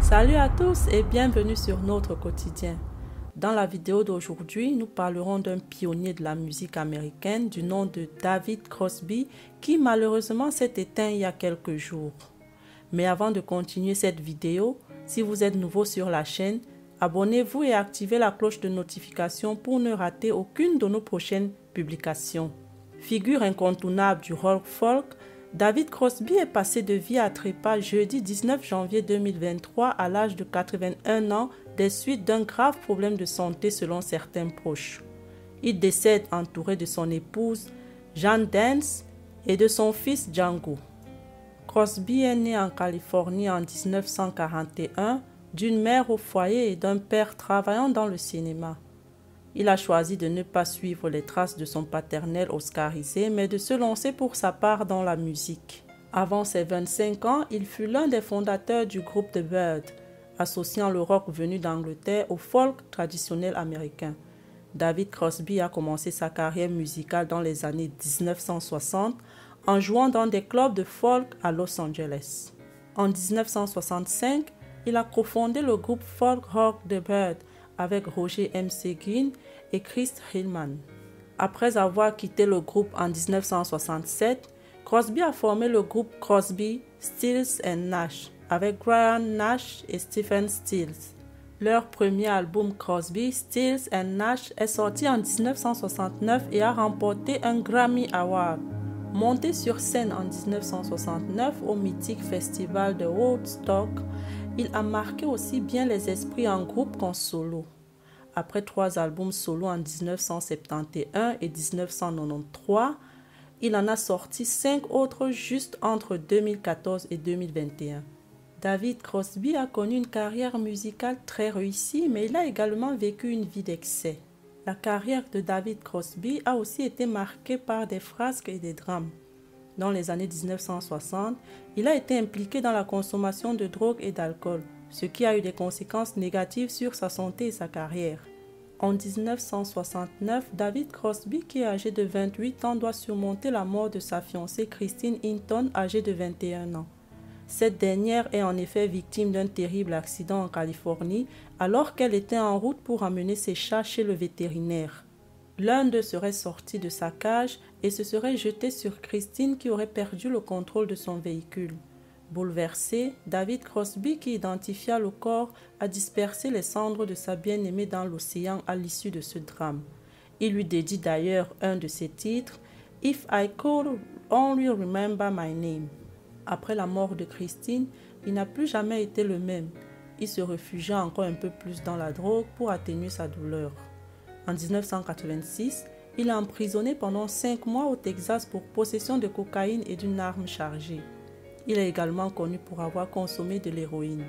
Salut à tous et bienvenue sur notre quotidien. Dans la vidéo d'aujourd'hui, nous parlerons d'un pionnier de la musique américaine du nom de David Crosby qui malheureusement s'est éteint il y a quelques jours. Mais avant de continuer cette vidéo, si vous êtes nouveau sur la chaîne, abonnez-vous et activez la cloche de notification pour ne rater aucune de nos prochaines publications. Figure incontournable du rock folk, David Crosby est passé de vie à trépas jeudi 19 janvier 2023 à l'âge de 81 ans des suites d'un grave problème de santé selon certains proches. Il décède entouré de son épouse Jeanne Dance et de son fils Django. Crosby est né en Californie en 1941 d'une mère au foyer et d'un père travaillant dans le cinéma. Il a choisi de ne pas suivre les traces de son paternel oscarisé, mais de se lancer pour sa part dans la musique. Avant ses 25 ans, il fut l'un des fondateurs du groupe The Byrds, associant le rock venu d'Angleterre au folk traditionnel américain. David Crosby a commencé sa carrière musicale dans les années 1960 en jouant dans des clubs de folk à Los Angeles. En 1965, il a cofondé le groupe folk rock The Byrds avec Roger M. Seguin et Chris Hillman. Après avoir quitté le groupe en 1967, Crosby a formé le groupe Crosby, Stills & Nash avec Graham Nash et Stephen Stills. Leur premier album Crosby, Stills & Nash est sorti en 1969 et a remporté un Grammy Award. Monté sur scène en 1969 au mythique festival de Woodstock, il a marqué aussi bien les esprits en groupe qu'en solo. Après 3 albums solo en 1971 et 1993, il en a sorti 5 autres juste entre 2014 et 2021. David Crosby a connu une carrière musicale très réussie, mais il a également vécu une vie d'excès. La carrière de David Crosby a aussi été marquée par des frasques et des drames. Dans les années 1960, il a été impliqué dans la consommation de drogue et d'alcool, ce qui a eu des conséquences négatives sur sa santé et sa carrière. En 1969, David Crosby, qui est âgé de 28 ans, doit surmonter la mort de sa fiancée Christine Hinton, âgée de 21 ans. Cette dernière est en effet victime d'un terrible accident en Californie alors qu'elle était en route pour amener ses chats chez le vétérinaire. L'un d'eux serait sorti de sa cage et se serait jeté sur Christine qui aurait perdu le contrôle de son véhicule. Bouleversé, David Crosby, qui identifia le corps, a dispersé les cendres de sa bien-aimée dans l'océan à l'issue de ce drame. Il lui dédie d'ailleurs un de ses titres, « If I Could Only Remember My Name ». Après la mort de Christine, il n'a plus jamais été le même. Il se réfugia encore un peu plus dans la drogue pour atténuer sa douleur. En 1986, il est emprisonné pendant 5 mois au Texas pour possession de cocaïne et d'une arme chargée. Il est également connu pour avoir consommé de l'héroïne.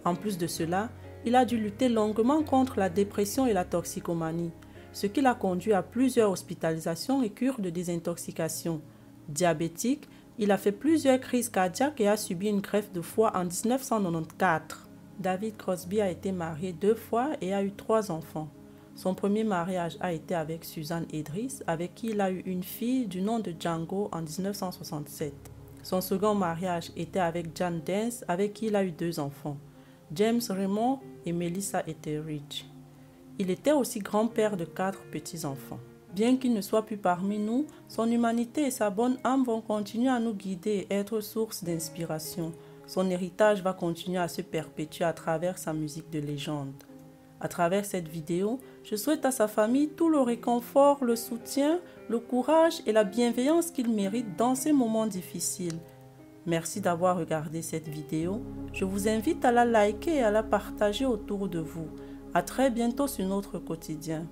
En plus de cela, il a dû lutter longuement contre la dépression et la toxicomanie, ce qui l'a conduit à plusieurs hospitalisations et cures de désintoxication. Diabétique, il a fait plusieurs crises cardiaques et a subi une greffe de foie en 1994. David Crosby a été marié 2 fois et a eu 3 enfants. Son premier mariage a été avec Suzanne Idris, avec qui il a eu une fille du nom de Django en 1967. Son second mariage était avec Jeanne Dance, avec qui il a eu 2 enfants, James Raymond et Melissa Etheridge. Il était aussi grand-père de 4 petits-enfants. Bien qu'il ne soit plus parmi nous, son humanité et sa bonne âme vont continuer à nous guider et être source d'inspiration. Son héritage va continuer à se perpétuer à travers sa musique de légende. À travers cette vidéo, je souhaite à sa famille tout le réconfort, le soutien, le courage et la bienveillance qu'il mérite dans ces moments difficiles. Merci d'avoir regardé cette vidéo. Je vous invite à la liker et à la partager autour de vous. À très bientôt sur notre quotidien.